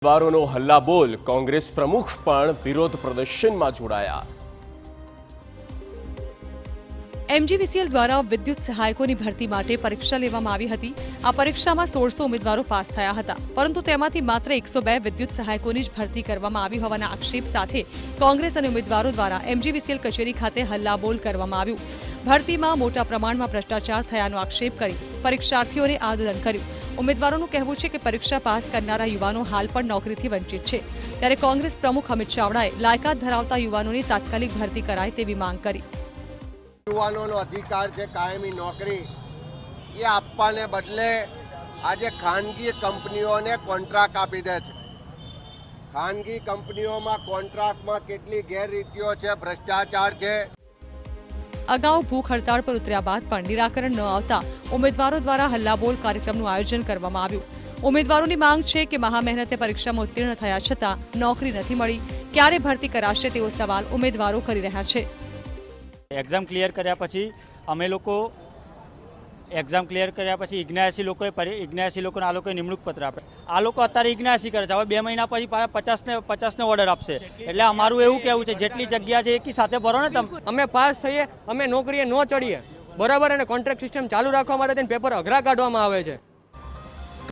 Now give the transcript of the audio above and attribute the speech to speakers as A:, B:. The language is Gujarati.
A: ઉમેદવારોનો હલ્લાબોલ, કોંગ્રેસ પ્રમુખ પણ વિરોધ પ્રદર્શનમાં જોડાયા।
B: એમજીવીસીએલ દ્વારા વિદ્યુત સહાયકોની ભરતી માટે પરીક્ષા લેવામાં આવી હતી। આ પરીક્ષામાં 1600 ઉમેદવારો પાસ થયા હતા, પરંતુ તેમાંથી માત્ર 102 વિદ્યુત સહાયકોની જ ભરતી કરવામાં આવી હોવાના આક્ષેપ સાથે કોંગ્રેસ અને ઉમેદવારો દ્વારા એમજીવીસીએલ કચેરી ખાતે હલ્લાબોલ કરવામાં આવ્યું। ભરતીમાં મોટા પ્રમાણમાં ભ્રષ્ટાચાર થયાનો આક્ષેપ કરી પરીક્ષાર્થીઓને આંદોલન કર્યું। ઉમેદવારોનું કહેવું છે કે પરીક્ષા પાસ કરનારા યુવાનો હાલ પણ નોકરીથી વંચિત છે, ત્યારે કોંગ્રેસ પ્રમુખ અમિત ચાવડાએ લાયકાત ધરાવતા યુવાનોની તાત્કાલિક ભરતી કરાય તેવી માંગ કરી।
C: યુવાનોનો અધિકાર છે કાયમી નોકરી, એ આપવાને બદલે આજે ખાનગી કંપનીઓને કોન્ટ્રાક્ટ આપી દે છે। ખાનગી કંપનીઓમાં કોન્ટ્રાક્ટમાં કેટલી ગેરરીતિઓ છે, ભ્રષ્ટાચાર છે।
B: અગાઉ ભૂખ હડતાળ પર ઉતર્યા બાદ પણ નિરાકરણ ન આવતા ઉમેદવારો દ્વારા હલ્લાબોલ કાર્યક્રમનું આયોજન કરવામાં આવ્યું। ઉમેદવારોની માંગ છે કે મહામહેનતે પરીક્ષામાં ઉત્તીર્ણ થયા છતાં નોકરી નથી મળી, ક્યારે ભરતી કરાશે તેવો સવાલ ઉમેદવારો કરી રહ્યા છે।
D: એક્ઝામ ક્લિયર કર્યા પછી અમે લોકો એક્ઝામ ક્લિયર કર્યા પછી 79 લોકોને આ લોકોએ નિમણૂક પત્ર આપે। આ લોકો અત્યારે 79 કરે છે, હવે 2 મહિના પછી 50 ઓર્ડર આપશે। એટલે અમારું એવું કહેવું છે જેટલી જગ્યા છે એકી સાથે ભરો ને તમે।
E: અમે પાસ થઈએ, અમે નોકરીએ ન ચડીએ બરાબર, અને કોન્ટ્રાક્ટ સિસ્ટમ ચાલુ રાખવા માટે પેપર અઘરા કાઢવામાં આવે છે।